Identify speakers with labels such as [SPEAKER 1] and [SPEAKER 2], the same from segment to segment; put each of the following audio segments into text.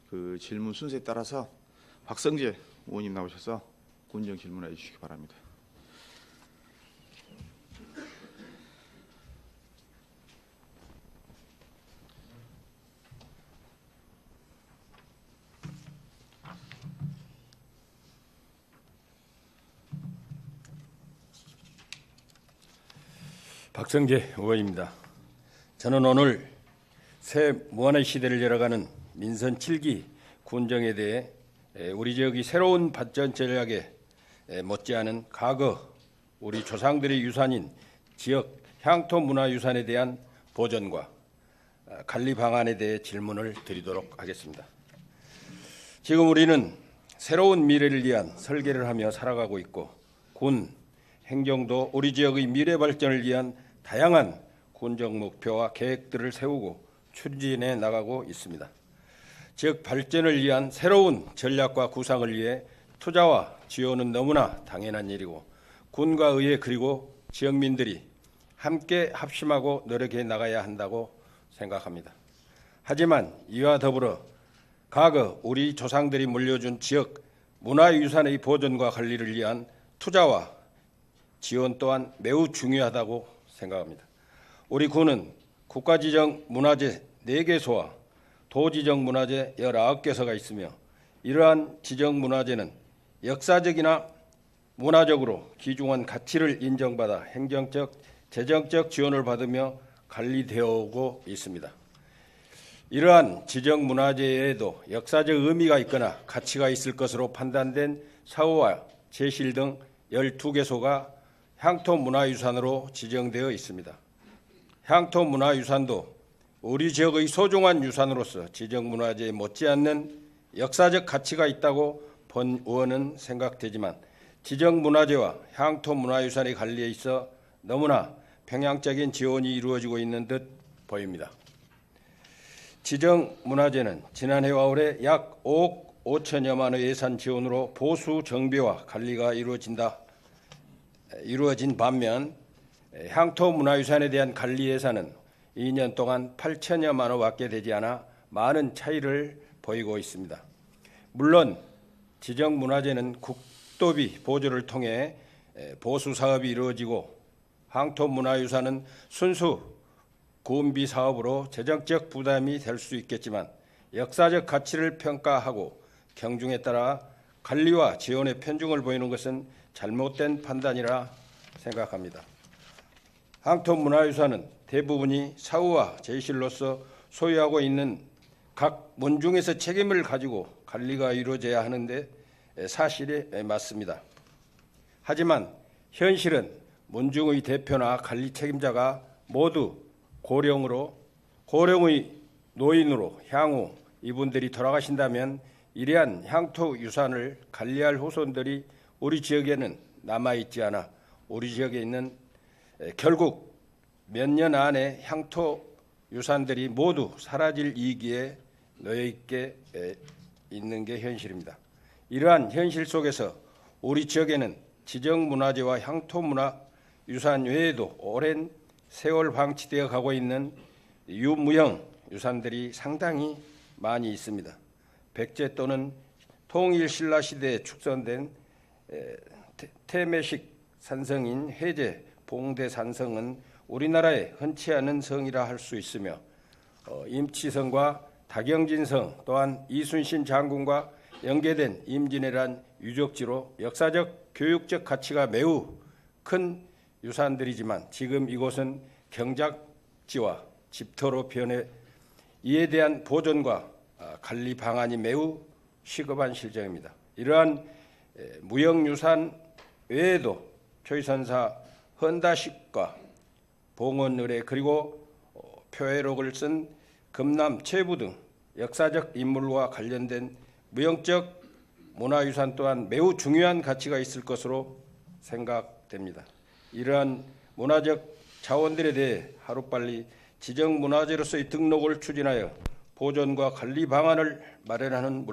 [SPEAKER 1] 그 질문 순서에 따라서 박성재 의원님 나오셔서 군정 질문해 주시기 바랍니다.
[SPEAKER 2] 박성재 의원입니다. 저는 오늘 새 무한의 시대를 열어가는 민선 7기 군정에 대해 우리 지역이 새로운 발전 전략에 못지않은 과거 우리 조상들의 유산인 지역 향토 문화유산에 대한 보존과 관리 방안에 대해 질문을 드리도록 하겠습니다. 지금 우리는 새로운 미래를 위한 설계를 하며 살아가고 있고 군, 행정도 우리 지역의 미래 발전을 위한 다양한 군정 목표와 계획들을 세우고 추진해 나가고 있습니다. 지역 발전을 위한 새로운 전략과 구상을 위해 투자와 지원은 너무나 당연한 일이고 군과 의회 그리고 지역민들이 함께 합심하고 노력해 나가야 한다고 생각합니다. 하지만 이와 더불어 과거 우리 조상들이 물려준 지역 문화유산의 보존과 관리를 위한 투자와 지원 또한 매우 중요하다고 생각합니다. 우리 군은 국가지정 문화재 4개소와 도지정 문화재 19개소가 있으며 이러한 지정 문화재는 역사적이나 문화적으로 귀중한 가치를 인정받아 행정적, 재정적 지원을 받으며 관리되어 오고 있습니다. 이러한 지정 문화재에도 역사적 의미가 있거나 가치가 있을 것으로 판단된 사후와 제실 등 12개소가 향토문화유산으로 지정되어 있습니다. 향토문화유산도 우리 지역의 소중한 유산으로서 지정문화재에 못지않는 역사적 가치가 있다고 본 의원은 생각되지만 지정문화재와 향토문화유산의 관리에 있어 너무나 평양적인 지원이 이루어지고 있는 듯 보입니다. 지정문화재는 지난해와 올해 약 5억 5천여만 원의 예산 지원으로 보수 정비와 관리가 이루어진 반면 향토문화유산에 대한 관리 예산은 2년 동안 8천여만 원밖에 되지 않아 많은 차이를 보이고 있습니다. 물론 지정문화재는 국도비 보조를 통해 보수 사업이 이루어지고 향토문화유산은 순수 구은비 사업으로 재정적 부담이 될 수 있겠지만 역사적 가치를 평가하고 경중에 따라 관리와 지원의 편중을 보이는 것은 잘못된 판단이라 생각합니다. 향토문화유산은 대부분이 사후와 제실로서 소유하고 있는 각 문중에서 책임을 가지고 관리가 이루어져야 하는데 사실에 맞습니다. 하지만 현실은 문중의 대표나 관리 책임자가 모두 고령의 노인으로 향후 이분들이 돌아가신다면 이러한 향토유산을 관리할 후손들이 우리 지역에는 남아있지 않아 우리 지역에 있는 결국 몇 년 안에 향토유산들이 모두 사라질 위기에 놓여있게 있는 게 현실입니다. 이러한 현실 속에서 우리 지역에는 지정문화재와 향토문화유산 외에도 오랜 세월 방치되어 가고 있는 유무형 유산들이 상당히 많이 있습니다. 백제 또는 통일신라 시대에 축선된 태매식 산성인 해제 봉대산성은 우리나라에 흔치 않은 성이라 할 수 있으며 임치성과 다경진성 또한 이순신 장군과 연계된 임진왜란 유적지로 역사적 교육적 가치가 매우 큰 유산들이지만 지금 이곳은 경작지와 집터로 변해 이에 대한 보존과 관리 방안이 매우 시급한 실정입니다. 이러한 무형유산 외에도 표의선사 헌다식과 봉헌의뢰 그리고 표회록을 쓴 금남 최부 등 역사적 인물과 관련된 무형적 문화유산 또한 매우 중요한 가치가 있을 것으로 생각됩니다. 이러한 문화적 자원들에 대해 하루빨리 지정문화재로서의 등록을 추진하여 보존과 관리 방안을 마련하는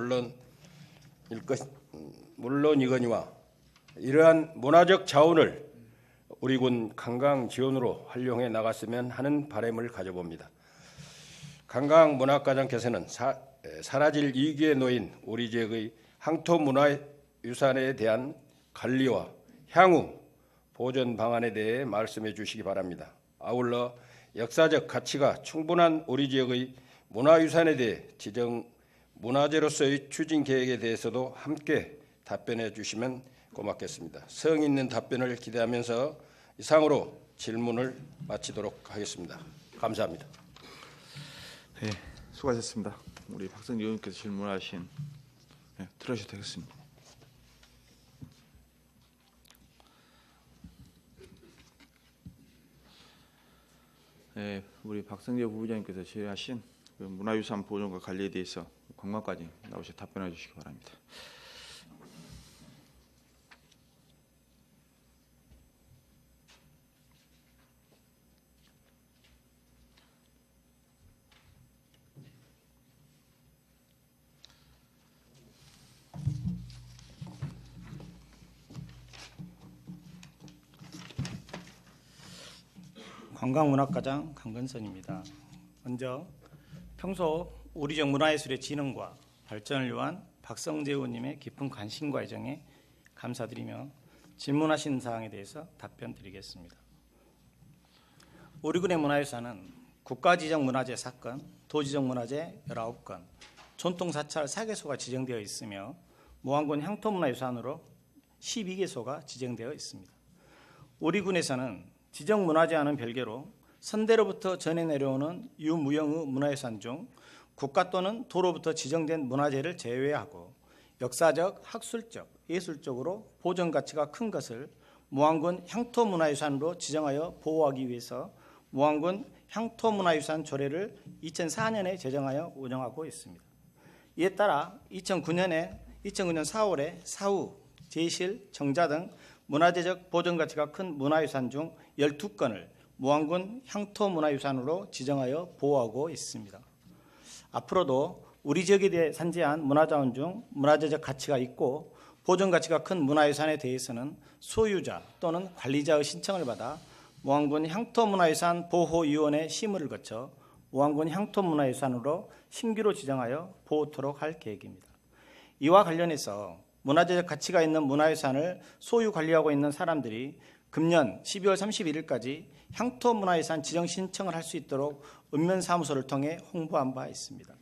[SPEAKER 2] 물론이거니와 이러한 문화적 자원을 우리 군 관광 지원으로 활용해 나갔으면 하는 바람을 가져봅니다. 관광문화과장께서는 사라질 위기에 놓인 우리 지역의 향토 문화유산에 대한 관리와 향후 보존 방안에 대해 말씀해 주시기 바랍니다. 아울러 역사적 가치가 충분한 우리 지역의 문화유산에 대해 지정 문화재로서의 추진 계획에 대해서도 함께 답변해 주시면 고맙겠습니다. 성 있는 답변을 기대하면서 이상으로 질문을 마치도록 하겠습니다. 감사합니다.
[SPEAKER 1] 네, 수고하셨습니다. 우리 박성재 의원께서 질문하신 들으셔도 되겠습니다. 네, 우리 박성재 부부장님께서 질의하신 그 문화유산 보존과 관리에 대해서 관광까지 나오셔 답변해 주시기 바랍니다.
[SPEAKER 3] 관광문학과장 강근선입니다. 먼저 평소 우리 지역 문화예술의 진흥과 발전을 위한 박성재 의원님의 깊은 관심과 애정에 감사드리며 질문하신 사항에 대해서 답변드리겠습니다. 우리 군의 문화유산은 국가지정 문화재 사건, 도지정 문화재 19건, 전통사찰 4개소가 지정되어 있으며 무안군 향토문화유산으로 12개소가 지정되어 있습니다. 우리 군에서는 지정문화재와는 별개로 선대로부터 전해 내려오는 유무형의 문화유산 중 국가 또는 도로부터 지정된 문화재를 제외하고 역사적, 학술적, 예술적으로 보존 가치가 큰 것을 무안군 향토문화유산으로 지정하여 보호하기 위해서 무안군 향토문화유산 조례를 2004년에 제정하여 운영하고 있습니다. 이에 따라 2009년 4월에 사후, 제실, 정자 등 문화재적 보존 가치가 큰 문화유산 중 12건을 무안군 향토문화유산으로 지정하여 보호하고 있습니다. 앞으로도 우리 지역에 대해 산재한 문화자원 중 문화재적 가치가 있고 보존 가치가 큰 문화유산에 대해서는 소유자 또는 관리자의 신청을 받아 무안군 향토문화유산 보호위원회 심의를 거쳐 무안군 향토문화유산으로 신규로 지정하여 보호토록 할 계획입니다. 이와 관련해서 문화재적 가치가 있는 문화유산을 소유 관리하고 있는 사람들이 금년 12월 31일까지 향토문화유산 지정 신청을 할 수 있도록 읍면사무소를 통해 홍보한 바 있습니다.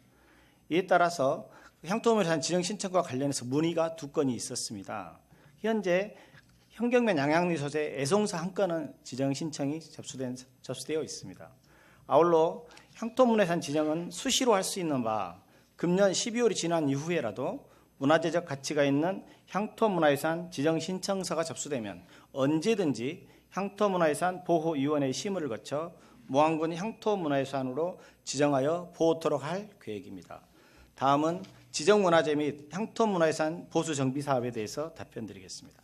[SPEAKER 3] 이에 따라서 향토문화유산 지정 신청과 관련해서 문의가 2건이 있었습니다. 현재 현경면 양양리소재 애송사 1건은 지정 신청이 접수되어 있습니다. 아울러 향토문화유산 지정은 수시로 할 수 있는 바 금년 12월이 지난 이후에라도 문화재적 가치가 있는 향토문화유산 지정 신청서가 접수되면 언제든지 향토문화유산 보호위원회 심의를 거쳐 무안군 향토문화유산으로 지정하여 보호토록 할 계획입니다. 다음은 지정문화재 및 향토문화유산 보수정비사업에 대해서 답변드리겠습니다.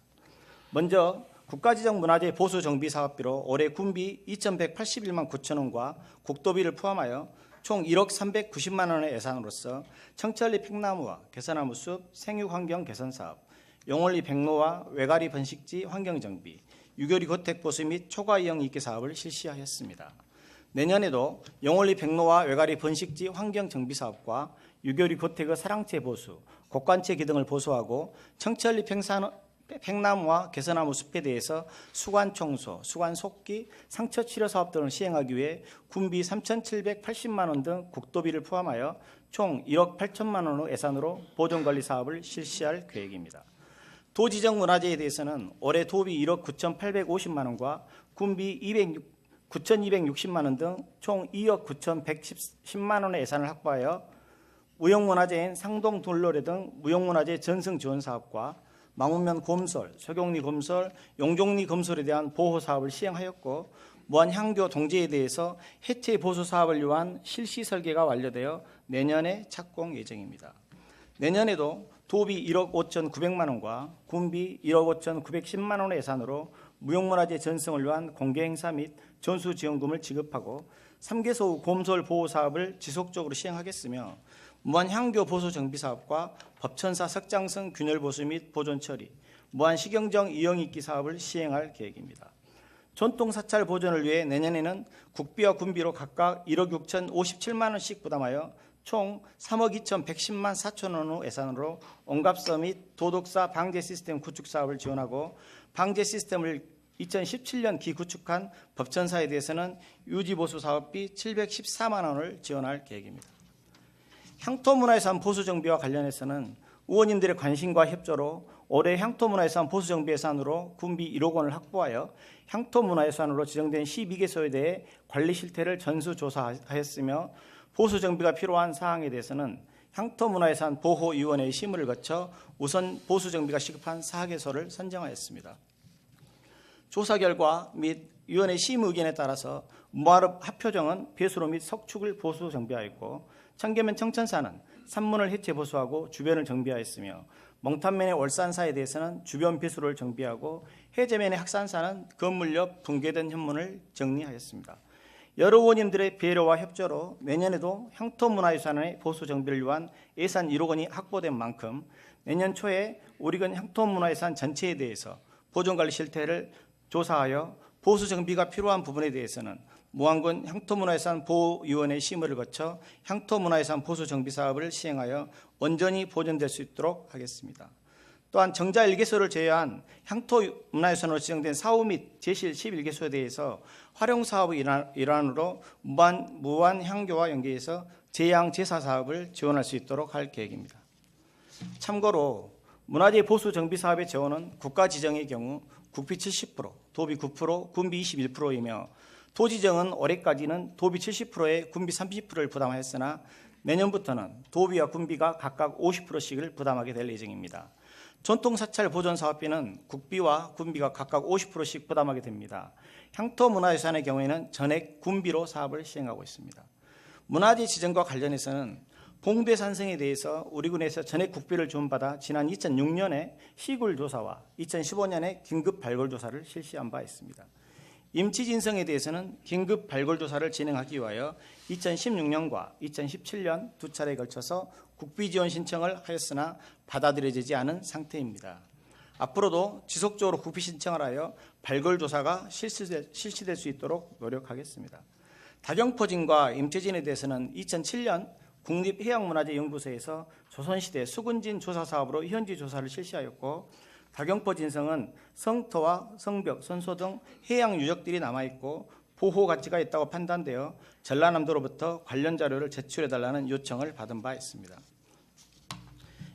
[SPEAKER 3] 먼저 국가지정문화재 보수정비사업비로 올해 군비 2,181만 9천 원과 국도비를 포함하여 총 1억 390만 원의 예산으로서 청천리 팽나무와 개선나무 숲 생육환경 개선사업, 용월리 백로와 외가리 번식지 환경정비, 유교리 고택 보수 및 초과이용 이익 사업을 실시하였습니다. 내년에도 용월리 백로와 외가리 번식지 환경정비 사업과 유교리 고택의 사랑채 보수, 곡관채 기둥을 보수하고 청천리 팽나무와 개선나무 숲에 대해서 수관 청소, 수관 속기, 상처 치료 사업 등을 시행하기 위해 군비 3,780만 원 등 국도비를 포함하여 총 1억 8천만 원의 예산으로 보존관리 사업을 실시할 계획입니다. 도지정 문화재에 대해서는 올해 도비 1억 9,850만 원과 군비 9,260만 원 등 총 2억 9,110만 원의 예산을 확보하여 무형문화재인 상동돌로래 등 무형문화재 전승 지원 사업과 망운면 곰솔, 소경리 곰솔, 용종리 곰솔에 대한 보호 사업을 시행하였고 무안향교 동지에 대해서 해체 보수 사업을 위한 실시 설계가 완료되어 내년에 착공 예정입니다. 내년에도 도비 1억 5,900만 원과 군비 1억 5,910만 원의 예산으로 무형문화재 전승을 위한 공개행사 및 전수지원금을 지급하고 3개소 곰솔 보호 사업을 지속적으로 시행하겠으며 무안향교 보수 정비 사업과 법천사 석장성 균열 보수 및 보존 처리, 무안시경정 이용익기 사업을 시행할 계획입니다. 전통 사찰 보존을 위해 내년에는 국비와 군비로 각각 1억 6,057만 원씩 부담하여 총 3억 2,110만 4천 원의 예산으로 온갑서 및 도덕사 방제 시스템 구축 사업을 지원하고 방제 시스템을 2017년 기구축한 법전사에 대해서는 유지보수 사업비 714만 원을 지원할 계획입니다. 향토문화유산 보수정비와 관련해서는 의원님들의 관심과 협조로 올해 향토문화유산 보수정비 예산으로 군비 1억 원을 확보하여 향토문화유산으로 지정된 12개소에 대해 관리 실태를 전수조사하였으며 보수정비가 필요한 사항에 대해서는 향토문화유산 보호위원회의 심의를 거쳐 우선 보수정비가 시급한 4개소를 선정하였습니다. 조사 결과 및 위원회 심의 의견에 따라서 무아읍 합표정은 배수로 및 석축을 보수 정비하였고 청계면 청천사는 산문을 해체 보수하고 주변을 정비하였으며 멍탄면의 월산사에 대해서는 주변 배수로를 정비하고 해제면의 학산사는 건물 옆 붕괴된 현문을 정리하였습니다. 여러 의원님들의 배려와 협조로 내년에도 향토문화유산의 보수 정비를 위한 예산 1억 원이 확보된 만큼 내년 초에 우리군 향토문화유산 전체에 대해서 보존관리 실태를 조사하여 보수 정비가 필요한 부분에 대해서는 무안군 향토문화유산 보호위원회 심의를 거쳐 향토문화유산 보수 정비 사업을 시행하여 온전히 보존될 수 있도록 하겠습니다. 또한 정자 1개소를 제외한 향토문화유산으로 지정된 사후 및 제실 11개소에 대해서 활용사업의 일환으로 무한 향교와 연계해서 제양 제사 사업을 지원할 수 있도록 할 계획입니다. 참고로 문화재 보수 정비 사업의 재원은 국가 지정의 경우 국비 70%, 도비 9%, 군비 21%이며 도지정은 올해까지는 도비 70%에 군비 30%를 부담하였으나 내년부터는 도비와 군비가 각각 50%씩을 부담하게 될 예정입니다. 전통사찰 보존 사업비는 국비와 군비가 각각 50%씩 부담하게 됩니다. 향토문화유산의 경우에는 전액 군비로 사업을 시행하고 있습니다. 문화재 지정과 관련해서는 봉대산성에 대해서 우리군에서 전액 국비를 지원받아 지난 2006년에 시굴조사와 2015년에 긴급 발굴조사를 실시한 바 있습니다. 임치진성에 대해서는 긴급 발굴조사를 진행하기 위하여 2016년과 2017년 두 차례에 걸쳐서 국비 지원 신청을 하였으나 받아들여지지 않은 상태입니다. 앞으로도 지속적으로 국비 신청을 하여 발굴조사가 실시될 수 있도록 노력하겠습니다. 다경포진과 임체진에 대해서는 2007년 국립해양문화재연구소에서 조선시대 수군진 조사 사업으로 현지 조사를 실시하였고 다경포 진성은 성터와 성벽, 선소 등 해양 유적들이 남아있고 보호 가치가 있다고 판단되어 전라남도로부터 관련 자료를 제출해달라는 요청을 받은 바 있습니다.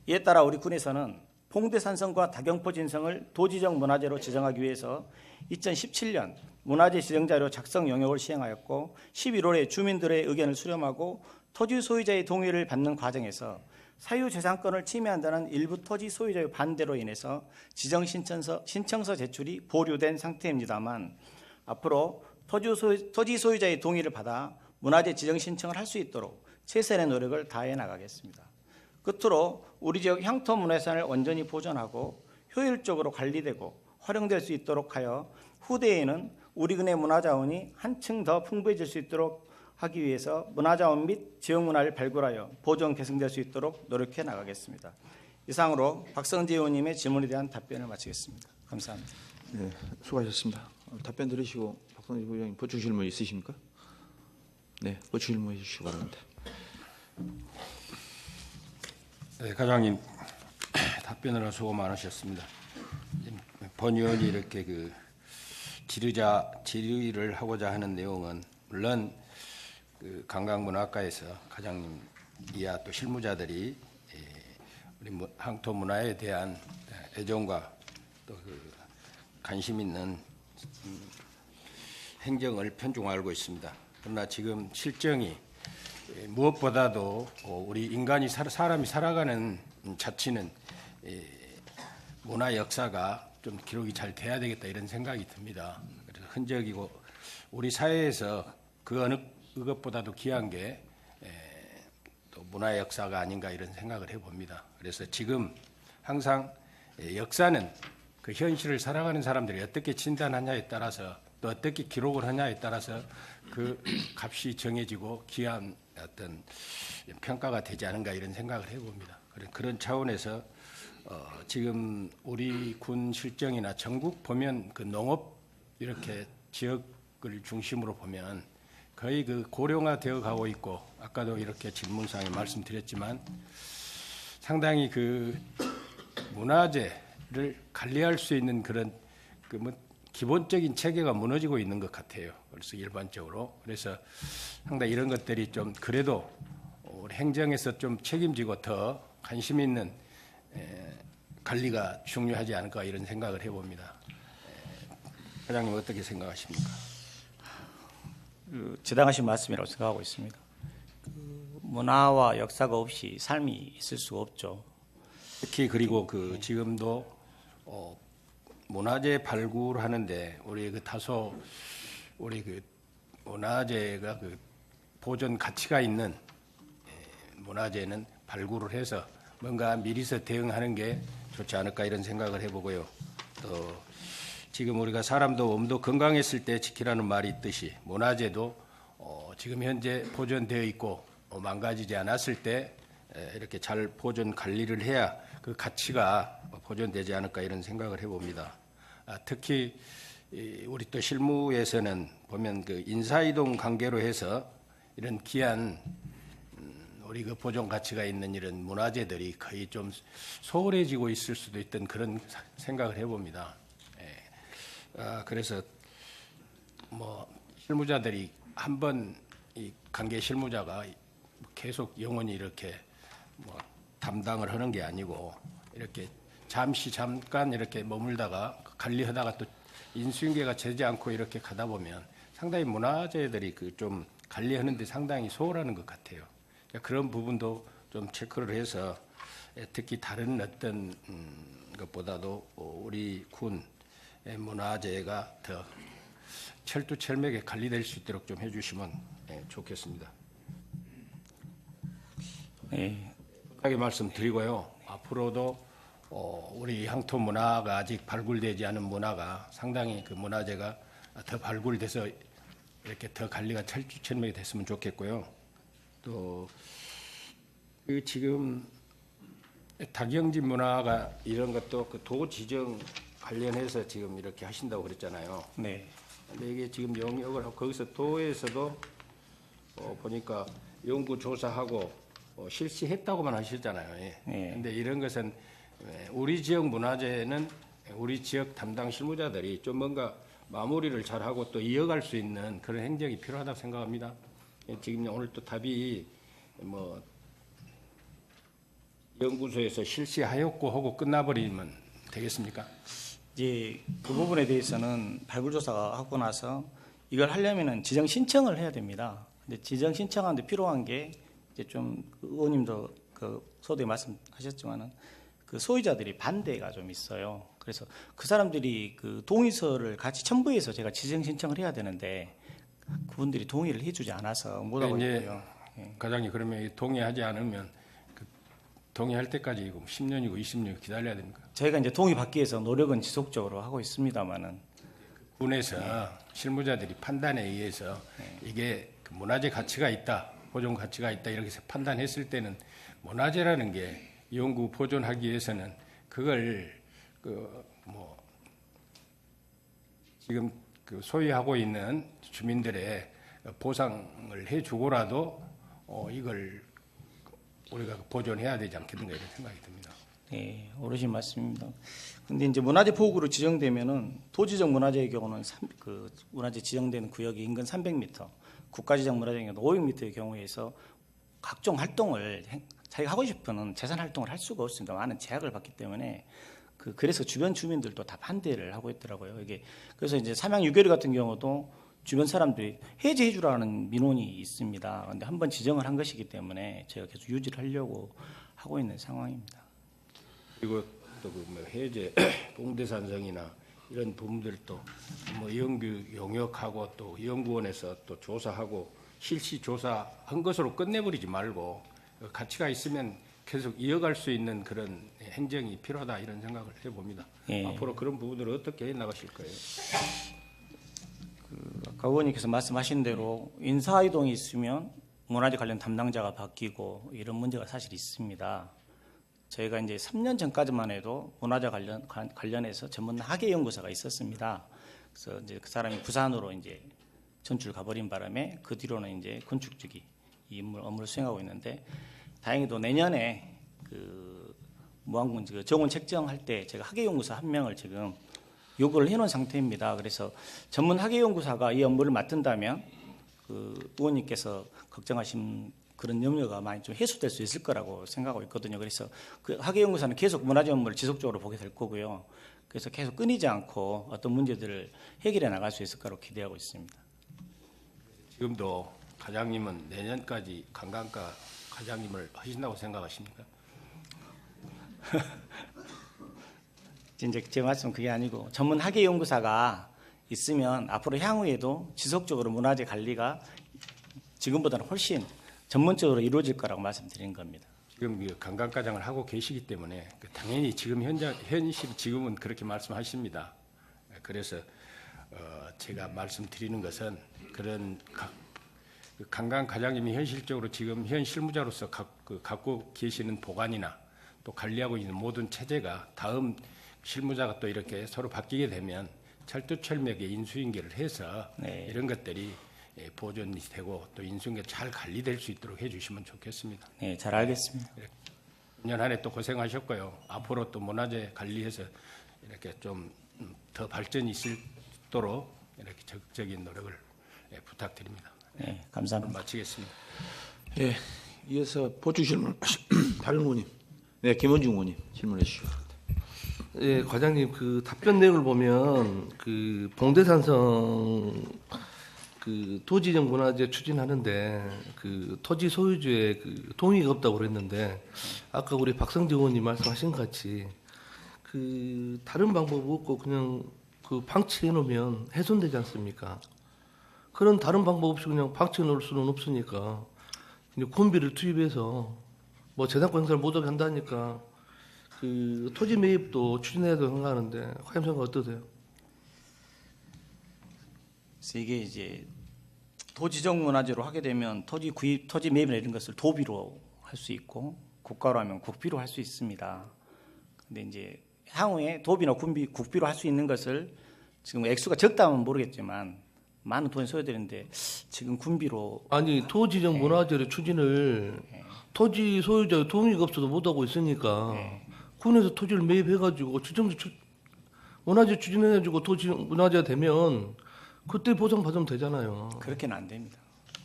[SPEAKER 3] 이에 따라 우리 군에서는 봉대산성과 다경포 진성을 도지정 문화재로 지정하기 위해서 2017년 문화재 지정자료 작성 영역을 시행하였고 11월에 주민들의 의견을 수렴하고 토지 소유자의 동의를 받는 과정에서 사유재산권을 침해한다는 일부 토지 소유자의 반대로 인해서 지정 신청서 제출이 보류된 상태입니다만 앞으로 토지 소유자의 동의를 받아 문화재 지정 신청을 할 수 있도록 최선의 노력을 다해 나가겠습니다. 끝으로 우리 지역 향토문화유산을 온전히 보존하고 효율적으로 관리되고 활용될 수 있도록 하여 후대에는 우리군의 문화자원이 한층 더 풍부해질 수 있도록 하기 위해서 문화자원 및 지역문화를 발굴하여 보존 계승될 수 있도록 노력해 나가겠습니다. 이상으로 박성재 의원님의 질문에 대한 답변을 마치겠습니다. 감사합니다.
[SPEAKER 1] 네, 수고하셨습니다. 답변 들으시고 박성재 부의장님 보충 질문 있으십니까? 네, 보충 질문해 주시기 바랍니다.
[SPEAKER 2] 네, 과장님 답변으로 수고 많으셨습니다. 본 의원이 이렇게 질의를 하고자 하는 내용은 물론 관광문화과에서 과장님 이하 또 실무자들이 우리 향토 문화에 대한 애정과 또 관심 있는 행정을 편중하고 있습니다. 그러나 지금 실정이 무엇보다도 우리 인간이 사람이 살아가는 자치는 문화 역사가 좀 기록이 잘 돼야 되겠다 이런 생각이 듭니다. 그래서 흔적이고 우리 사회에서 그 어느 그것보다도 귀한 게 또 문화 역사가 아닌가 이런 생각을 해봅니다. 그래서 지금 항상 역사는 그 현실을 살아가는 사람들이 어떻게 진단하냐에 따라서 또 어떻게 기록을 하냐에 따라서 그 값이 정해지고 귀한 어떤 평가가 되지 않은가 이런 생각을 해봅니다. 그런 차원에서 지금 우리 군 실정이나 전국 보면 그 농업 이렇게 지역을 중심으로 보면 거의 그 고령화되어 가고 있고 아까도 이렇게 질문상에 말씀드렸지만 상당히 그 문화재를 관리할 수 있는 그런 그 뭐 기본적인 체계가 무너지고 있는 것 같아요. 그래서 일반적으로 그래서 상당히 이런 것들이 좀 그래도 우리 행정에서 좀 책임지고 더 관심 있는 관리가 중요하지 않을까 이런 생각을 해봅니다. 회장님 어떻게 생각하십니까?
[SPEAKER 3] 지당하신 말씀이라고 생각하고 있습니다. 문화와 역사가 없이 삶이 있을 수가 없죠.
[SPEAKER 2] 특히 그리고 그 지금도 문화재 발굴하는데 우리 그 다소 우리 그 문화재가 그 보존 가치가 있는 문화재는 발굴을 해서 뭔가 미리서 대응하는 게 좋지 않을까 이런 생각을 해보고요. 또 지금 우리가 사람도 몸도 건강했을 때 지키라는 말이 있듯이 문화재도 지금 현재 보존되어 있고 망가지지 않았을 때 이렇게 잘 보존 관리를 해야 그 가치가 보존되지 않을까 이런 생각을 해봅니다. 특히 우리 또 실무에서는 보면 그 인사이동 관계로 해서 이런 귀한 우리 그 보존 가치가 있는 이런 문화재들이 거의 좀 소홀해지고 있을 수도 있던 그런 생각을 해봅니다. 그래서 뭐 실무자들이 한번 이 관계 실무자가 계속 영원히 이렇게 뭐 담당을 하는 게 아니고 이렇게 잠깐 이렇게 머물다가 관리하다가 또 인수인계가 되지 않고 이렇게 가다 보면 상당히 문화재들이 그 좀 관리하는데 상당히 소홀하는 것 같아요. 그런 부분도 좀 체크를 해서 특히 다른 어떤 것보다도 우리 군 문화재가 더 철두철미하게 관리될 수 있도록 좀 해주시면 좋겠습니다. 하게 말씀드리고요. 앞으로도 우리 향토 문화가 아직 발굴되지 않은 문화가 상당히 그 문화재가 더 발굴돼서 이렇게 더 관리가 철두철미하게 됐으면 좋겠고요. 또 그 지금 닭영진 문화가 이런 것도 그 도 지정 관련해서 지금 이렇게 하신다고 그랬잖아요.
[SPEAKER 3] 네.
[SPEAKER 2] 근데 이게 지금 영역을 하고 거기서 도에서도 보니까 연구 조사하고 실시했다고만 하셨잖아요. 예.
[SPEAKER 3] 네.
[SPEAKER 2] 근데 이런 것은 우리 지역 문화재는 우리 지역 담당 실무자들이 좀 뭔가 마무리를 잘하고 또 이어갈 수 있는 그런 행정이 필요하다고 생각합니다. 지금 오늘 또 답이 뭐 연구소에서 실시하였고 하고 끝나버리면 되겠습니까?
[SPEAKER 3] 이제 그 부분에 대해서는 발굴 조사가 하고 나서 이걸 하려면은 지정 신청을 해야 됩니다. 근데 지정 신청하는데 필요한 게 이제 좀 의원님도 그 서두에 말씀하셨지만은 그 소유자들이 반대가 좀 있어요. 그래서 그 사람들이 그 동의서를 같이 첨부해서 제가 지정 신청을 해야 되는데 그분들이 동의를 해주지 않아서 못 하고 있고요.
[SPEAKER 2] 과장님 그러면 동의하지 않으면 그 동의할 때까지 10년이고 20년 기다려야 됩니까?
[SPEAKER 3] 저희가 이제 동의 받기 위해서 노력은 지속적으로 하고 있습니다만은
[SPEAKER 2] 군에서 실무자들이 판단에 의해서 이게 그 문화재 가치가 있다, 보존 가치가 있다 이렇게 판단했을 때는 문화재라는 게 연구 보존하기 위해서는 그걸 그 뭐 지금 그 소유하고 있는 주민들의 보상을 해주고라도 이걸 우리가 보존해야 되지 않겠는가 이런 생각이 듭니다.
[SPEAKER 3] 네, 오르신 말씀입니다. 근데 이제 문화재 보호구로 지정되면은 도지적 문화재의 경우는 그 문화재 지정되는 구역이 인근 300m, 국가지정 문화재의 경우 500m의 경우에서 각종 활동을 자기가 하고 싶은 재산 활동을 할 수가 없습니다. 많은 제약을 받기 때문에 그래서 주변 주민들도 다 반대를 하고 있더라고요. 이게 그래서 이제 삼양 유계리 같은 경우도 주변 사람들이 해제해 주라는 민원이 있습니다. 그런데 한번 지정을 한 것이기 때문에 제가 계속 유지를 하려고 하고 있는 상황입니다.
[SPEAKER 2] 그리고 또 그 뭐 해제 봉대산성이나 이런 부분들도 뭐 연구 용역하고 또 연구원에서 또 조사하고 실시 조사한 것으로 끝내버리지 말고 가치가 있으면 계속 이어갈 수 있는 그런 행정이 필요하다 이런 생각을 해봅니다.
[SPEAKER 3] 예.
[SPEAKER 2] 앞으로 그런 부분들을 어떻게 해 나가실 거예요?
[SPEAKER 3] 아까 의원님께서 말씀하신 대로 인사 이동이 있으면 문화재 관련 담당자가 바뀌고 이런 문제가 사실 있습니다. 저희가 이제 3년 전까지만 해도 문화재 관련해서 전문 학예 연구소가 있었습니다. 그래서 이제 그 사람이 부산으로 이제 전출 가버린 바람에 그 뒤로는 이제 건축 쪽이 이 업무를 수행하고 있는데 다행히도 내년에 그 무안군 그 정원 책정할 때 제가 학예연구사 한 명을 지금 요구를 해놓은 상태입니다. 그래서 전문 학예연구사가 이 업무를 맡은다면 그 의원님께서 걱정하신 그런 염려가 많이 좀 해소될 수 있을 거라고 생각하고 있거든요. 그래서 그 학예연구사는 계속 문화재 업무를 지속적으로 보게 될 거고요. 그래서 계속 끊이지 않고 어떤 문제들을 해결해 나갈 수 있을 거라고 기대하고 있습니다.
[SPEAKER 2] 지금도 과장님은 내년까지 관광과 과장님을 하신다고 생각하십니까?
[SPEAKER 3] 이제 제 말씀 그게 아니고 전문 학예연구사가 있으면 앞으로 향후에도 지속적으로 문화재 관리가 지금보다는 훨씬 전문적으로 이루어질 거라고 말씀드린 겁니다.
[SPEAKER 2] 지금 그 관광과장을 하고 계시기 때문에 당연히 지금 현실 지금은 그렇게 말씀하십니다. 그래서 제가 말씀드리는 것은 그런 그 관광과장님이 현실적으로 지금 현 실무자로서 갖고 계시는 보관이나 또 관리하고 있는 모든 체제가 다음 실무자가 또 이렇게 서로 바뀌게 되면 철두철미하게 인수인계를 해서
[SPEAKER 3] 네.
[SPEAKER 2] 이런 것들이 보존이 되고 또 인수인계 잘 관리될 수 있도록 해주시면 좋겠습니다.
[SPEAKER 3] 네, 잘 알겠습니다.
[SPEAKER 2] 2년 한 해 또 고생하셨고요. 앞으로 또 문화재 관리해서 이렇게 좀 더 발전이 있도록 이렇게 적극적인 노력을 부탁드립니다.
[SPEAKER 3] 네, 감사합니다.
[SPEAKER 2] 마치겠습니다.
[SPEAKER 1] 예, 이어서 보충 질문 다른 의원님, 네, 김원중 의원님 질문해 주시죠.
[SPEAKER 4] 예, 과장님 그 답변 내용을 보면 그 봉대산성 그 토지적 문화재 추진하는데 그 토지 소유주의 그 동의가 없다고 그랬는데 아까 우리 박성재 의원님 말씀하신 것 같이 그 다른 방법 없고 그냥 그 방치해 놓으면 훼손되지 않습니까? 그런 다른 방법 없이 그냥 방치해 놓을 수는 없으니까 이제 군비를 투입해서 뭐 재산권 행사를 못하게 한다니까 그 토지 매입도 추진해야 된다고 생각하는데 과장님 생각 어떠세요?
[SPEAKER 3] 그래서 이게 이제 도지적 문화재로 하게 되면 토지 구입, 토지 매입이나 이런 것을 도비로 할 수 있고 국가로 하면 국비로 할 수 있습니다. 근데 이제 향후에 도비나 국비로 할 수 있는 것을 지금 액수가 적다면 모르겠지만 많은 돈이 소요되는데 지금 군비로
[SPEAKER 4] 아니 토지적 문화재를 추진을 토지 소유자의 동의가 없어도 못하고 있으니까 군에서 토지를 매입해가지고 문화재 추진해가지고 토지 문화재가 되면 그때 보상받으면 되잖아요.
[SPEAKER 3] 그렇게는 안 됩니다.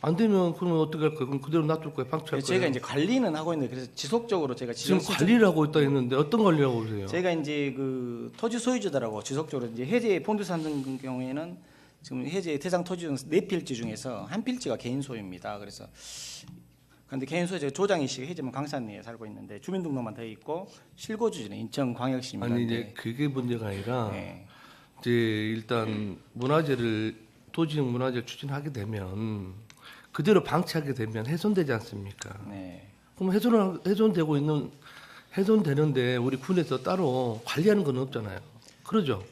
[SPEAKER 4] 안 되면 그러면 어떻게 할 거예요? 그럼 그대로 놔둘 거예요? 방치할
[SPEAKER 3] 그래서
[SPEAKER 4] 거예요?
[SPEAKER 3] 제가 이제 관리는 하고 있는데 그래서 지속적으로 제가
[SPEAKER 4] 지금
[SPEAKER 3] 지정
[SPEAKER 4] 관리를 하고 있다 했는데 어떤 관리를 하고 계세요?
[SPEAKER 3] 제가 이제 그 토지 소유자들하고 지속적으로 이제 해제 본두산 같은 경우에는 지금 해제 대상 토지 중 4필지 중에서 한 필지가 개인 소유입니다. 그래서 그런데 개인 소유자 조장희 씨가 해제면 강산리에 살고 있는데 주민등록만 돼 있고 실거주지는 인천광역시입니다.
[SPEAKER 4] 아니 이제 그게 문제가 아니라
[SPEAKER 3] 네.
[SPEAKER 4] 이제 일단 문화재를 토지적 문화재를 추진하게 되면 그대로 방치하게 되면 훼손되지 않습니까?
[SPEAKER 3] 네.
[SPEAKER 4] 그럼 훼손되는데 우리 군에서 따로 관리하는 건 없잖아요. 그러죠?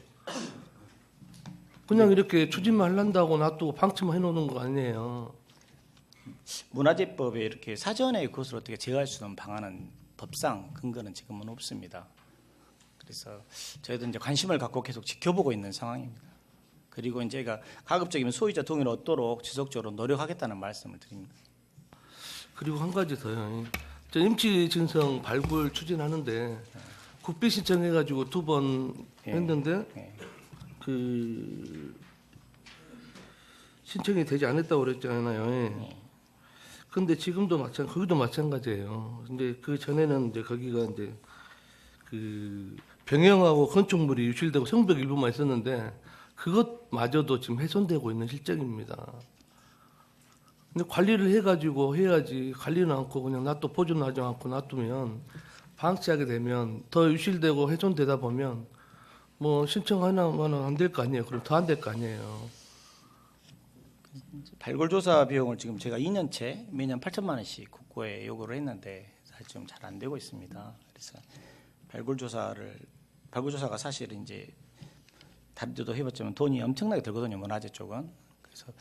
[SPEAKER 4] 그냥 이렇게 추진만 하려고 놔두고 방치만 해놓는 거 아니에요.
[SPEAKER 3] 문화재법에 이렇게 사전에 그것을 어떻게 제어할 수 있는 방안은 법상 근거는 지금은 없습니다. 그래서 저희도 이제 관심을 갖고 계속 지켜보고 있는 상황입니다. 그리고 이제 제가 가급적이면 소유자 동의를 얻도록 지속적으로 노력하겠다는 말씀을 드립니다.
[SPEAKER 4] 그리고 한 가지 더요. 저 임치 진성 발굴 추진하는데 국비 신청해가지고 2번 했는데
[SPEAKER 3] 예.
[SPEAKER 4] 그 신청이 되지 않았다고 그랬잖아요. 근데 지금도 거기도 마찬가지예요. 근데 그 전에는 이제 거기가 이제 그 병영하고 건축물이 유실되고 성벽 일부만 있었는데 그것마저도 지금 훼손되고 있는 실정입니다. 근데 관리를 해가지고 해야지 관리는 않고 그냥 보존하지 않고 놔두면 방치하게 되면 더 유실되고 훼손되다 보면 뭐 신청 하나만은 안 될 거 아니에요. 그럼 더 안 될 거 아니에요.
[SPEAKER 3] 발굴조사 비용을 지금 제가 2년째 매년 8천만 원씩 국고에 요구를 했는데 사실 좀 잘 안 되고 있습니다. 그래서 발굴조사가 사실 이제 다른 데도 해봤지만 돈이 엄청나게 들거든요. 문화재 쪽은. 그래서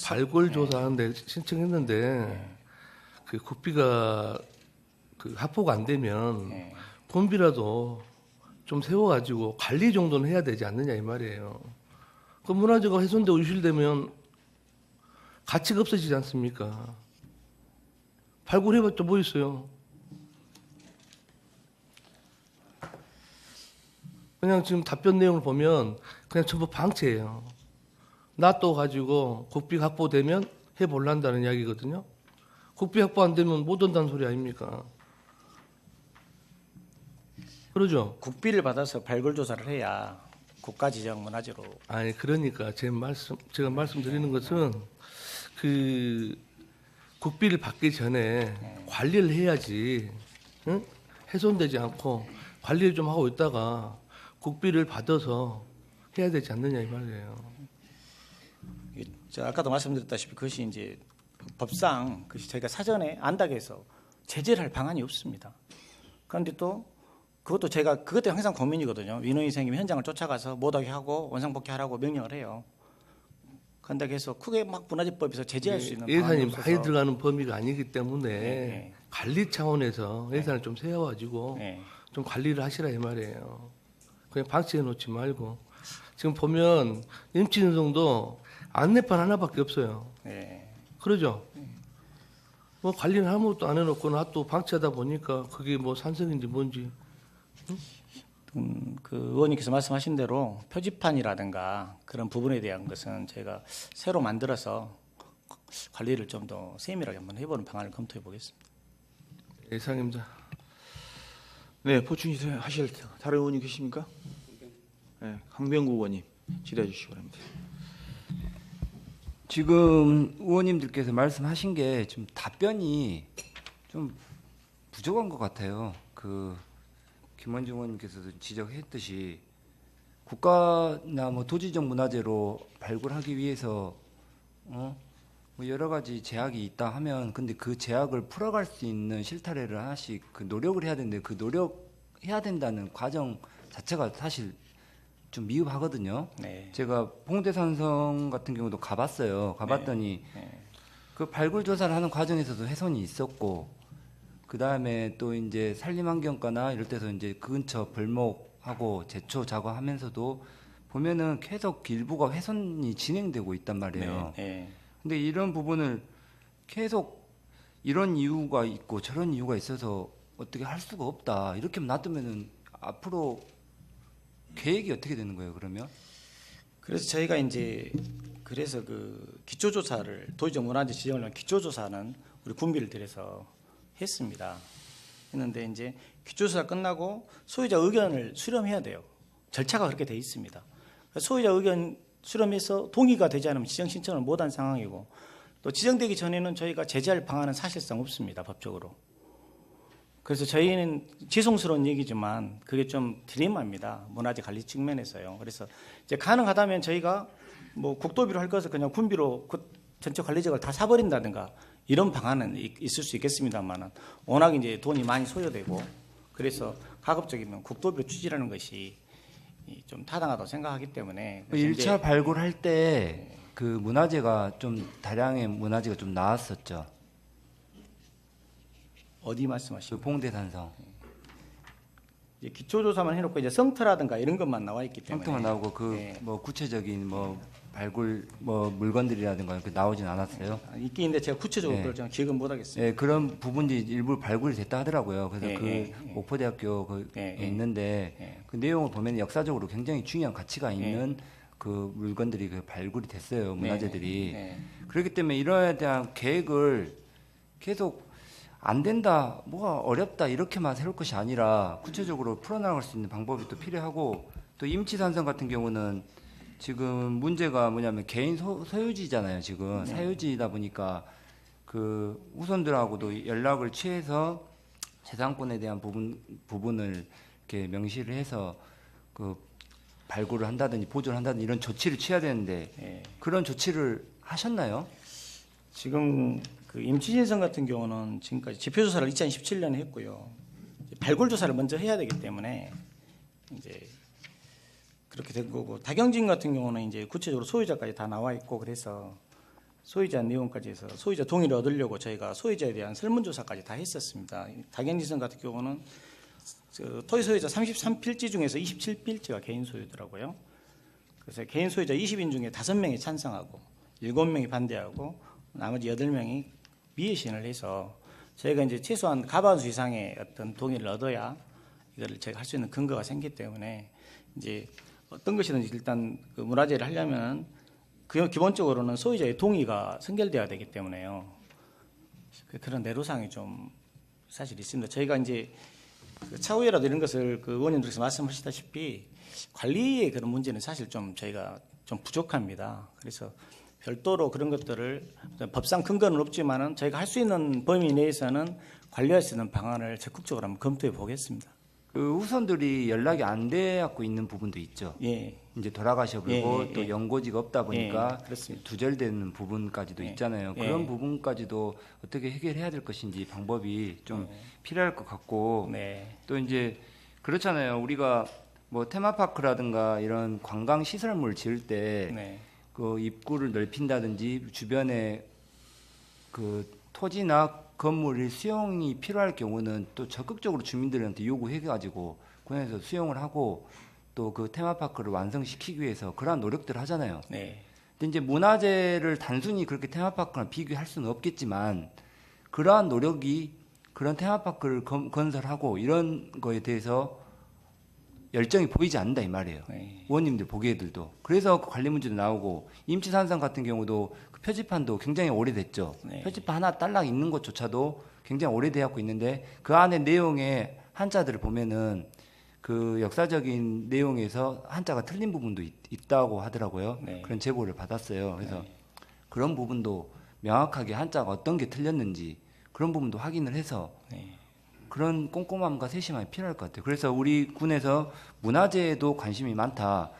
[SPEAKER 4] 발굴 조사하는데 신청했는데 그 국비가 그 합보가 안 되면
[SPEAKER 3] 네.
[SPEAKER 4] 군비라도 좀 세워가지고 관리 정도는 해야 되지 않느냐 이 말이에요. 그 문화재가 훼손되고 유실되면 가치가 없어지지 않습니까? 발굴해봤자 뭐 있어요? 그냥 지금 답변 내용을 보면 그냥 전부 방치예요. 놔둬 가지고 국비 확보되면 해볼란다는 이야기거든요. 국비 확보 안 되면 못 온다는 소리 아닙니까? 그러죠?
[SPEAKER 3] 국비를 받아서 발굴 조사를 해야 국가 지정 문화재로.
[SPEAKER 4] 아니 그러니까 제가 말씀드리는 것은 그 국비를 받기 전에 관리를 해야지, 응? 훼손되지 않고 관리를 좀 하고 있다가 국비를 받아서 해야 되지 않느냐 이 말이에요.
[SPEAKER 3] 제가 아까도 말씀드렸다시피 그것이 이제 법상 그것이 저희가 사전에 안다고 해서 제재를 할 방안이 없습니다. 그런데 또 그것도 제가 그것도 항상 고민이거든요. 민원이 생기면 현장을 쫓아가서 못하게 하고 원상복귀하라고 명령을 해요. 그런다고 해서 크게 막 문화재법에서 제재할 수 있는 방안이
[SPEAKER 4] 예산이
[SPEAKER 3] 없어서.
[SPEAKER 4] 많이 들어가는 범위가 아니기 때문에
[SPEAKER 3] 네.
[SPEAKER 4] 관리 차원에서 예산을 좀 세워가지고
[SPEAKER 3] 네.
[SPEAKER 4] 좀 관리를 하시라 이 말이에요. 그냥 방치해 놓지 말고 지금 보면 임치인성도 안내판 하나밖에 없어요.
[SPEAKER 3] 네.
[SPEAKER 4] 그러죠? 뭐 관리는 아무것도 안 해놓고 놔또 방치하다 보니까 그게 뭐 산성인지 뭔지.
[SPEAKER 3] 그 의원님께서 말씀하신 대로 표지판이라든가 그런 부분에 대한 것은 저희가 새로 만들어서 관리를 좀 더 세밀하게 한번 해보는 방안을 검토해 보겠습니다.
[SPEAKER 4] 예상입니다.
[SPEAKER 1] 네, 보충하실 다른 의원님 계십니까? 네, 강병구 의원님 질의해 주시기 바랍니다.
[SPEAKER 5] 지금 의원님들께서 말씀하신 게 좀 답변이 좀 부족한 것 같아요. 그 김원중 의원님께서도 지적했듯이 국가나 뭐 도지적 문화재로 발굴하기 위해서 뭐 여러 가지 제약이 있다 하면 근데 그 제약을 풀어갈 수 있는 실타래를 하나씩 그 노력을 해야 되는데 그 노력해야 된다는 과정 자체가 사실 좀 미흡하거든요.
[SPEAKER 3] 네.
[SPEAKER 5] 제가 봉대산성 같은 경우도 가봤어요. 가봤더니 그 발굴 조사를 하는 과정에서도 훼손이 있었고, 그 다음에 또 이제 산림환경과나 이럴 때서 이제 그 근처 벌목하고 제초 작업하면서도 보면은 계속 일부가 훼손이 진행되고 있단 말이에요.
[SPEAKER 3] 네.
[SPEAKER 5] 근데 이런 부분을 계속 이런 이유가 있고 저런 이유가 있어서 어떻게 할 수가 없다. 이렇게만 놔두면은 앞으로 계획이 어떻게 되는 거예요, 그러면?
[SPEAKER 3] 그래서 저희가 이제 그래서 그 기초조사를 도지적 문화재 지정을 위한 기초조사는 우리 군비를 들여서 했습니다. 했는데 이제 기초조사 끝나고 소유자 의견을 수렴해야 돼요. 절차가 그렇게 돼 있습니다. 소유자 의견 수렴해서 동의가 되지 않으면 지정 신청을 못한 상황이고 또 지정되기 전에는 저희가 제재할 방안은 사실상 없습니다. 법적으로. 그래서 저희는 죄송스러운 얘기지만 그게 좀 딜레마입니다. 문화재 관리 측면에서요. 그래서 이제 가능하다면 저희가 뭐 국도비로 할 것을 그냥 군비로 그 전체 관리적을 다 사버린다든가 이런 방안은 있을 수 있겠습니다만은 워낙 이제 돈이 많이 소요되고 그래서 가급적이면 국도비로 추진하는 것이 좀 타당하다고 생각하기 때문에
[SPEAKER 5] 1차 발굴할 때 그 문화재가 좀 다량의 문화재가 좀 나왔었죠.
[SPEAKER 3] 어디 말씀하시죠?
[SPEAKER 5] 그 봉대산성.
[SPEAKER 3] 이제 기초조사만 해놓고 이제 성터라든가 이런 것만 나와 있기 때문에
[SPEAKER 5] 형태만 나오고 그 뭐 구체적인 뭐 발굴 뭐 물건들이라든가 그 나오진 않았어요.
[SPEAKER 3] 있긴 있는데 제가 구체적으로
[SPEAKER 5] 네.
[SPEAKER 3] 그걸 좀 기억은 못 하겠습니다.
[SPEAKER 5] 예, 그런 부분들이 일부 발굴이 됐다 하더라고요. 그래서
[SPEAKER 3] 예,
[SPEAKER 5] 그 목포대학교 그
[SPEAKER 3] 예, 예.
[SPEAKER 5] 있는데
[SPEAKER 3] 예.
[SPEAKER 5] 그 내용을 보면 역사적으로 굉장히 중요한 가치가 있는 그 물건들이 그 발굴이 됐어요. 문화재들이.
[SPEAKER 3] 네.
[SPEAKER 5] 그렇기 때문에 이러에 대한 계획을 계속 안 된다, 뭐가 어렵다 이렇게만 세울 것이 아니라 구체적으로 풀어나갈 수 있는 방법이 또 필요하고 또 임치산성 같은 경우는 지금 문제가 뭐냐면 개인 소유지잖아요. 지금 사유지이다 보니까 그 후손들하고도 연락을 취해서 재산권에 대한 부분을 이렇게 명시를 해서 그 발굴을 한다든지 보존을 한다든지 이런 조치를 취해야 되는데 그런 조치를 하셨나요?
[SPEAKER 3] 지금 그 임치진성 같은 경우는 지금까지 지표조사를 2017년에 했고요. 발굴 조사를 먼저 해야 되기 때문에 이제 그렇게 된 거고 다경진 같은 경우는 이제 구체적으로 소유자까지 다 나와 있고 그래서 소유자 내용까지 해서 소유자 동의를 얻으려고 저희가 소유자에 대한 설문조사까지 다 했었습니다. 다경진성 같은 경우는 토지 소유자 33필지 중에서 27필지가 개인 소유더라고요. 그래서 개인 소유자 20인 중에 5명이 찬성하고 7명이 반대하고 나머지 8명이 미해신을 해서 저희가 이제 최소한 과반수 이상의 어떤 동의를 얻어야 이거를 제가 할 수 있는 근거가 생기기 때문에 이제 어떤 것이든지 일단 그 문화재를 하려면 그 기본적으로는 소유자의 동의가 선결돼야 되기 때문에요. 그런 내로상이 좀 사실 있습니다. 저희가 이제 그 차후에라도 이런 것을 그 의원님들께서 말씀하시다시피 관리의 그런 문제는 사실 좀 저희가 좀 부족합니다. 그래서 별도로 그런 것들을 법상 근거는 없지만은 저희가 할 수 있는 범위 내에서는 관리할 수 있는 방안을 적극적으로 한번 검토해 보겠습니다.
[SPEAKER 5] 그 후손들이 연락이 안 돼갖고 있는 부분도 있죠.
[SPEAKER 3] 예,
[SPEAKER 5] 이제 돌아가셔버리고
[SPEAKER 3] 예, 예,
[SPEAKER 5] 또
[SPEAKER 3] 예.
[SPEAKER 5] 연고지가 없다 보니까
[SPEAKER 3] 예, 그렇습니다.
[SPEAKER 5] 두절되는 부분까지도
[SPEAKER 3] 예,
[SPEAKER 5] 있잖아요.
[SPEAKER 3] 예.
[SPEAKER 5] 그런 부분까지도 어떻게 해결해야 될 것인지 방법이 좀 필요할 것 같고
[SPEAKER 3] 네,
[SPEAKER 5] 또 이제 그렇잖아요. 우리가 뭐 테마파크라든가 이런 관광 시설물 지을 때
[SPEAKER 3] 네,
[SPEAKER 5] 그 입구를 넓힌다든지 주변에 그 토지나 건물이 수용이 필요할 경우는 또 적극적으로 주민들한테 요구해가지고 군에서 수용을 하고 또 그 테마파크를 완성시키기 위해서 그러한 노력들을 하잖아요.
[SPEAKER 3] 네,
[SPEAKER 5] 근데 이제 문화재를 단순히 그렇게 테마파크랑 비교할 수는 없겠지만 그러한 노력이 그런 테마파크를 건설하고 이런 거에 대해서 열정이 보이지 않는다 이 말이에요.
[SPEAKER 3] 네.
[SPEAKER 5] 의원님들 보기에들도. 그래서 그 관리 문제도 나오고 임치산성 같은 경우도 그 표지판도 굉장히 오래됐죠.
[SPEAKER 3] 네.
[SPEAKER 5] 표지판 하나 딸랑 있는 것조차도 굉장히 오래되었고 있는데 그 안에 내용의 한자들을 보면은 그 역사적인 내용에서 한자가 틀린 부분도 있다고 하더라고요.
[SPEAKER 3] 네.
[SPEAKER 5] 그런 제보를 받았어요. 그래서 그런 부분도 명확하게 한자가 어떤 게 틀렸는지 그런 부분도 확인을 해서
[SPEAKER 3] 네.
[SPEAKER 5] 그런 꼼꼼함과 세심함이 필요할 것 같아요. 그래서 우리 군에서 문화재에도 관심이 많다.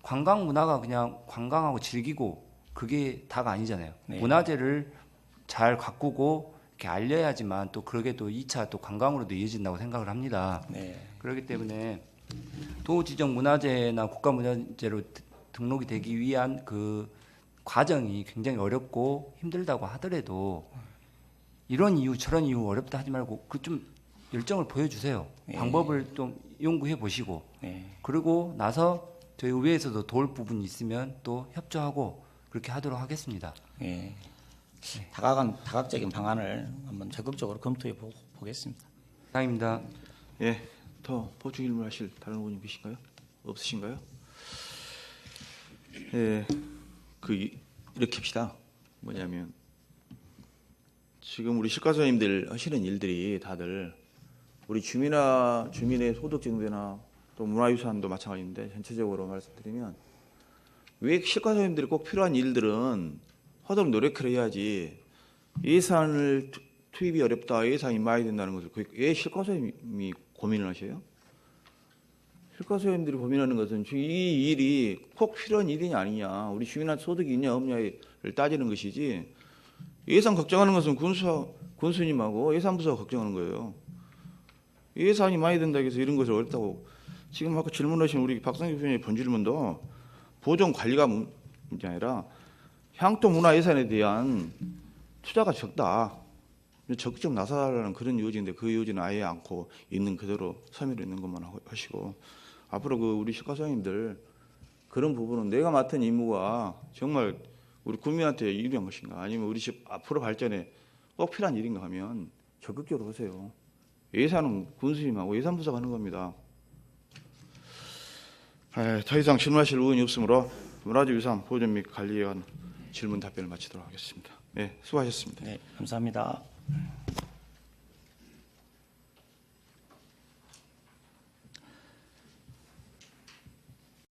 [SPEAKER 5] 관광 문화가 그냥 관광하고 즐기고 그게 다가 아니잖아요.
[SPEAKER 3] 네.
[SPEAKER 5] 문화재를 잘 가꾸고 이렇게 알려야지만 또 그게 또 2차 또 관광으로도 이어진다고 생각을 합니다.
[SPEAKER 3] 네.
[SPEAKER 5] 그렇기 때문에 도지정 문화재나 국가문화재로 등록이 되기 위한 그 과정이 굉장히 어렵고 힘들다고 하더라도 이런 이유 저런 이유 어렵다 하지 말고 그 좀 열정을 보여주세요.
[SPEAKER 3] 네.
[SPEAKER 5] 방법을 좀 연구해 보시고
[SPEAKER 3] 네.
[SPEAKER 5] 그리고 나서 저희 의회에서도 도울 부분이 있으면 또 협조하고 그렇게 하도록 하겠습니다.
[SPEAKER 3] 예. 다각적인 방안을 한번 적극적으로 검토해 보겠습니다.
[SPEAKER 5] 이상입니다.
[SPEAKER 1] 예, 더 보충 질문하실 다른 의원님 계신가요? 없으신가요? 예, 이렇게 합시다. 뭐냐면 지금 우리 실과소님들 하시는 일들이 다들 우리 주민의 소득 증대나 또 문화유산도 마찬가지인데 전체적으로 말씀드리면 왜 실과소님들이 꼭 필요한 일들은 허도록 노력을 해야지 예산을 투입이 어렵다, 예산이 많이 된다는 것을 왜 실과소님이 고민을 하셔요? 실과소님들이 고민하는 것은 이 일이 꼭 필요한 일이냐 아니냐, 우리 주민한테 소득이 있냐 없냐를 따지는 것이지 예산 걱정하는 것은 군수님하고 예산부서가 걱정하는 거예요. 예산이 많이 된다고 해서 이런 것을 어렵다고 지금 아까 질문하신 우리 박성규 교수님의 본질문도 보존 관리가 문제 아니라 향토 문화 예산에 대한 투자가 적다. 적극적 나서라는 그런 요지인데 그 요지는 아예 않고 있는 그대로 서면에 있는 것만 하시고 앞으로 그 우리 실과소님들 그런 부분은 내가 맡은 임무가 정말 우리 국민한테 유리한 것인가 아니면 우리 집 앞으로 발전에 꼭 필요한 일인가 하면 적극적으로 하세요. 예산은 군수님하고 예산부서가 하는 겁니다. 더 이상 질문하실 의원이 없으므로 문화재유산 보존 및 관리에 관한 질문 답변을 마치도록 하겠습니다. 네, 수고하셨습니다.
[SPEAKER 3] 네, 감사합니다.